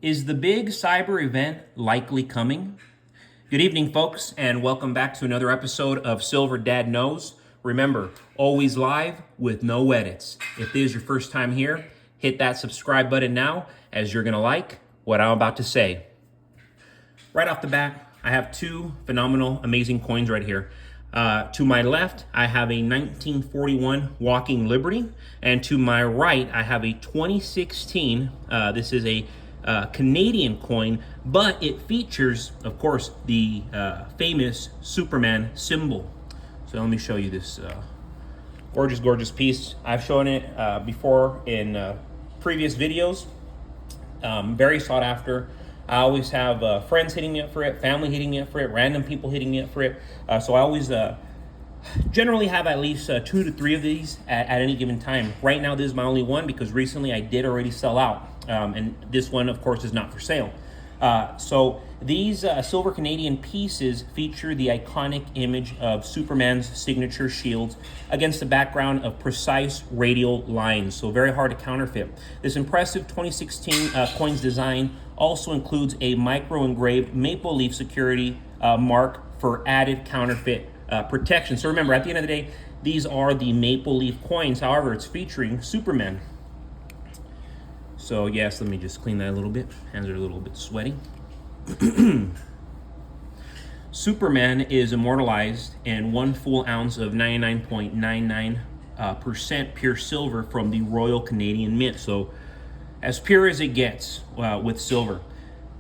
Is the big cyber event likely coming? Good evening, folks, and welcome back to another episode of Silver Dad Knows. Remember, always live with no edits. If this is your first time here, hit that subscribe button now, as you're gonna like what I'm about to say. Right off the bat, I have two phenomenal, amazing coins right here. To my left, I have a 1941 Walking Liberty, and to my right, I have a 2016. This is a Canadian coin, but it features, of course, the famous Superman symbol. So let me show you this gorgeous, gorgeous piece. I've shown it before in previous videos. Very sought after. I always have friends hitting me up for it, family hitting me up for it, random people hitting me up for it. So I always generally have at least 2 to 3 of these at any given time. Right now, this is my only one because recently I did already sell out. And this one, of course, is not for sale. So these silver Canadian pieces feature the iconic image of Superman's signature shield against the background of precise radial lines, so very hard to counterfeit. This impressive 2016 coin's design also includes a micro-engraved maple leaf security mark for added counterfeit protection. So remember, at the end of the day, these are the maple leaf coins. However, it's featuring Superman. So yes, let me just clean that a little bit. Hands are a little bit sweaty. Superman is immortalized in 1 full ounce of 99.99% pure silver from the Royal Canadian Mint. So as pure as it gets with silver.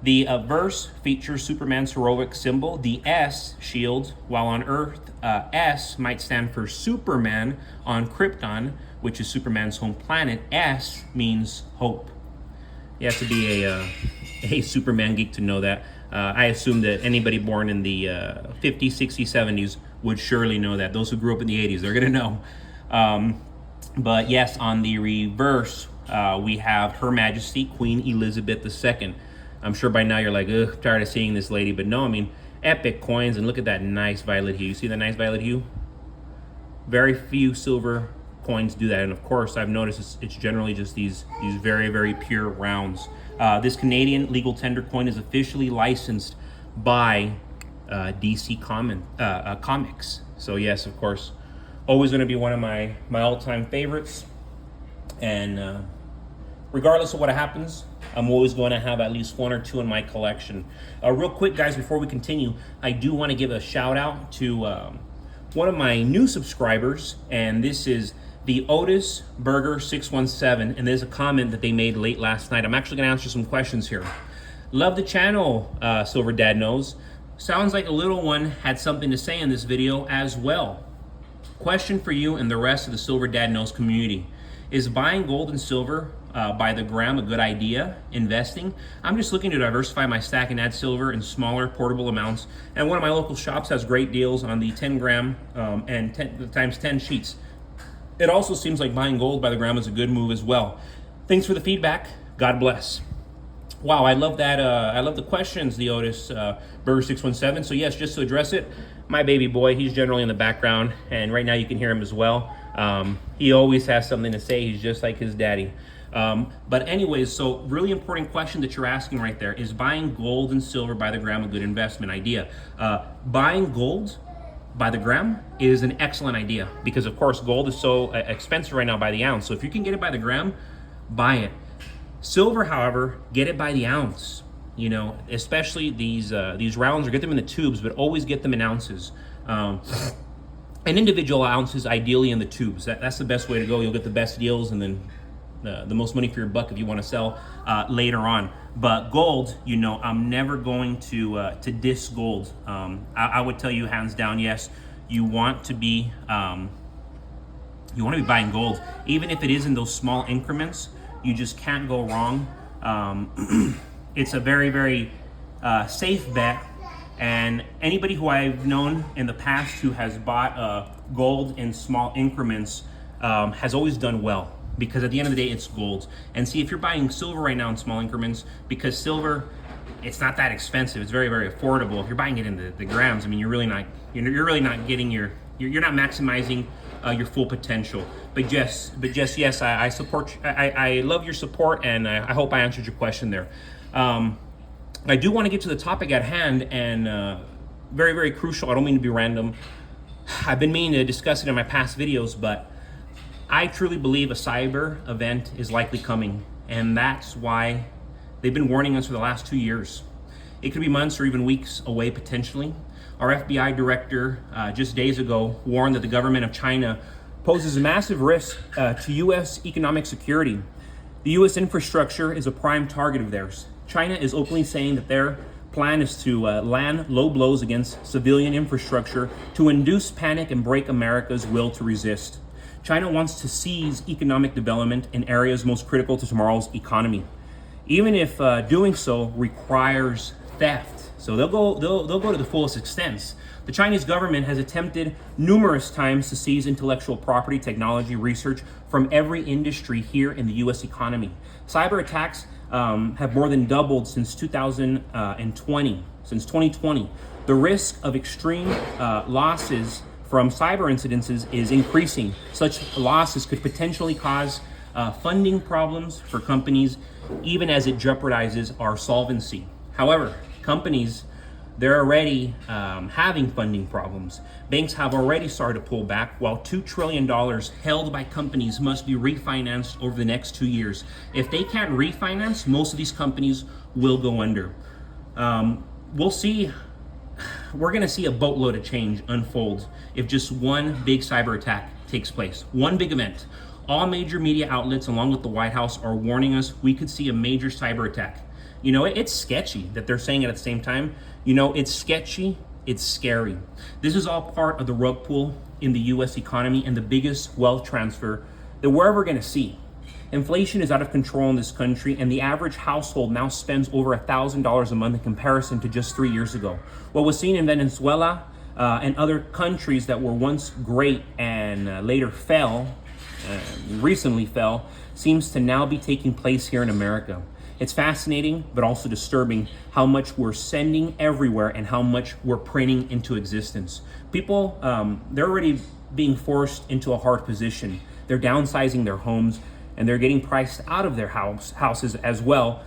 The verse features Superman's heroic symbol, the S shield, while on Earth, S might stand for Superman. On Krypton, which is Superman's home planet, S means hope. You have to be a Superman geek to know that. I assume that anybody born in the 50s, 60s, 70s would surely know that. Those who grew up in the 80s, they're gonna know. But yes, on the reverse, we have Her Majesty, Queen Elizabeth II. I'm sure by now you're like, ugh, tired of seeing this lady. But no, I mean, epic coins, and look at that nice violet hue. You see that nice violet hue? Very few silver coins do that, and of course I've noticed it's generally just these very, very pure rounds. This Canadian legal tender coin is officially licensed by DC Comics. So yes, of course, always going to be one of my all-time favorites, and regardless of what happens, I'm always going to have at least 1 or 2 in my collection. Real quick, guys, before we continue, I do want to give a shout out to one of my new subscribers, and this is the Otis Burger 617, and there's a comment that they made late last night. I'm actually going to answer some questions here. Love the channel, Silver Dad Knows. Sounds like a little one had something to say in this video as well. Question for you and the rest of the Silver Dad Knows community. Is buying gold and silver by the gram a good idea? Investing? I'm just looking to diversify my stack and add silver in smaller portable amounts. And one of my local shops has great deals on the 10 gram and 10 times 10 sheets. It also seems like buying gold by the gram is a good move as well. Thanks for the feedback. God bless. Wow, I love that. I love the questions, the Otis Burger 617. So yes, just to address it, my baby boy, he's generally in the background, and right now you can hear him as well. He always has something to say. He's just like his daddy. But anyways, so really important question that you're asking right there is buying gold and silver by the gram a good investment idea? Buying gold by the gram is an excellent idea because, of course, gold is so expensive right now by the ounce. So if you can get it by the gram, buy it. Silver, however, get it by the ounce. You know, especially these rounds, or get them in the tubes, but always get them in ounces. And individual ounces, ideally in the tubes. That's the best way to go. You'll get the best deals, and then the most money for your buck if you want to sell later on. But gold, you know, I'm never going to diss gold. I would tell you hands down, yes, you want to be buying gold, even if it is in those small increments. You just can't go wrong. It's a very, very safe bet. And anybody who I've known in the past who has bought gold in small increments has always done well, because at the end of the day, it's gold. And see, if you're buying silver right now in small increments, because silver, it's not that expensive. It's very, very affordable. If you're buying it in the grams, I mean, you're really not getting you're not maximizing your full potential. But yes, I support. I love your support, and I hope I answered your question there. I do want to get to the topic at hand, and very, very crucial. I don't mean to be random. I've been meaning to discuss it in my past videos, but I truly believe a cyber event is likely coming, and that's why they've been warning us for the last 2 years. It could be months or even weeks away potentially. Our FBI director just days ago warned that the government of China poses a massive risk to U.S. economic security. The U.S. infrastructure is a prime target of theirs. China is openly saying that their plan is to land low blows against civilian infrastructure to induce panic and break America's will to resist. China wants to seize economic development in areas most critical to tomorrow's economy, even if doing so requires theft. So they'll go to the fullest extents. The Chinese government has attempted numerous times to seize intellectual property, technology, research from every industry here in the U.S. economy. Cyber attacks have more than doubled since 2020. Since 2020, the risk of extreme losses from cyber incidences is increasing. Such losses could potentially cause funding problems for companies, even as it jeopardizes our solvency. However, companies, they're already having funding problems. Banks have already started to pull back, while $2 trillion held by companies must be refinanced over the next 2 years. If they can't refinance, most of these companies will go under. We'll see. We're going to see a boatload of change unfold if just one big cyber attack takes place. One big event. All major media outlets, along with the White House, are warning us we could see a major cyber attack. You know, it's sketchy that they're saying it at the same time. You know, it's sketchy, it's scary. This is all part of the rug pull in the U.S. economy and the biggest wealth transfer that we're ever going to see. Inflation is out of control in this country, and the average household now spends over $1,000 a month in comparison to just 3 years ago. What was seen in Venezuela and other countries that were once great and later recently fell, seems to now be taking place here in America. It's fascinating, but also disturbing how much we're sending everywhere and how much we're printing into existence. People, they're already being forced into a hard position. They're downsizing their homes, and they're getting priced out of their houses as well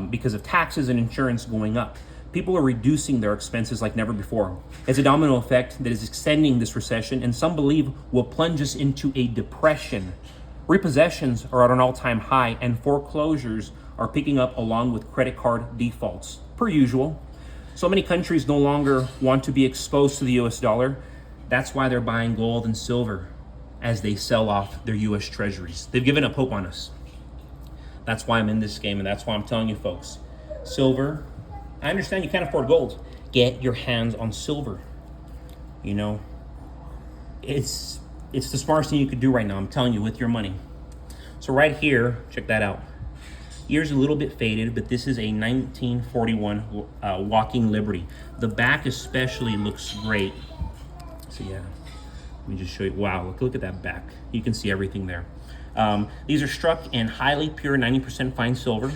because of taxes and insurance going up. People are reducing their expenses like never before. It's a domino effect that is extending this recession, and some believe will plunge us into a depression. Repossessions are at an all-time high, and foreclosures are picking up along with credit card defaults, per usual. So many countries no longer want to be exposed to the US dollar. That's why they're buying gold and silver as they sell off their US treasuries. They've given up hope on us. That's why I'm in this game, and that's why I'm telling you folks, silver, I understand you can't afford gold. Get your hands on silver. You know, it's the smartest thing you could do right now, I'm telling you, with your money. So right here, check that out. Year's a little bit faded, but this is a 1941 Walking Liberty. The back especially looks great. So yeah, let me just show you. Wow, look at that back. You can see everything there. These are struck in highly pure 90% fine silver.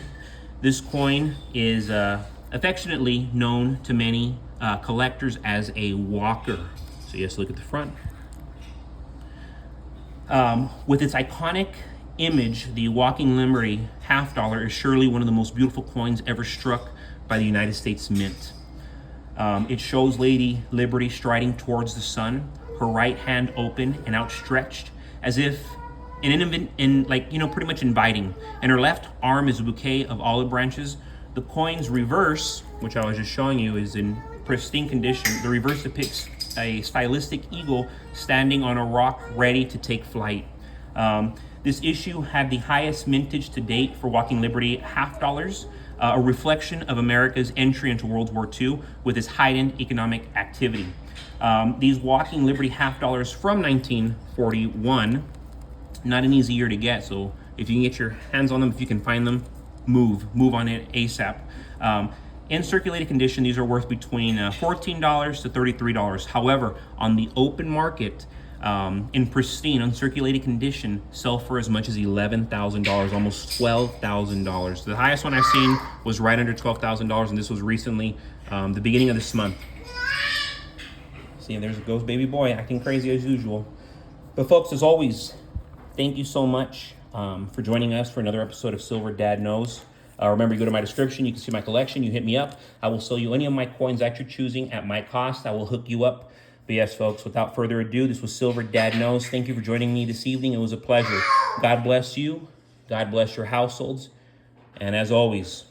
This coin is affectionately known to many collectors as a walker. So yes, look at the front. With its iconic image, the Walking Liberty $50 is surely one of the most beautiful coins ever struck by the United States Mint. It shows Lady Liberty striding towards the sun, her right hand open and outstretched, as if pretty much inviting. And her left arm is a bouquet of olive branches. The coin's reverse, which I was just showing you, is in pristine condition. The reverse depicts a stylistic eagle standing on a rock ready to take flight. This issue had the highest mintage to date for Walking Liberty $50, a reflection of America's entry into World War II with its heightened economic activity. These Walking Liberty $50 from 1941, not an easy year to get, so if you can get your hands on them, if you can find them, move on it ASAP. In circulated condition, these are worth between $14 to $33. However, on the open market, in pristine, uncirculated condition, sell for as much as $11,000, almost $12,000. The highest one I've seen was right under $12,000, and this was recently, the beginning of this month. See, there goes baby boy acting crazy as usual. But folks, as always, thank you so much for joining us for another episode of Silver Dad Knows. Remember, you go to my description, you can see my collection, you hit me up. I will sell you any of my coins at your choosing at my cost. I will hook you up. But yes, folks, without further ado, this was Silver Dad Knows. Thank you for joining me this evening. It was a pleasure. God bless you. God bless your households. And as always,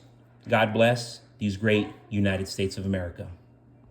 God bless these great United States of America.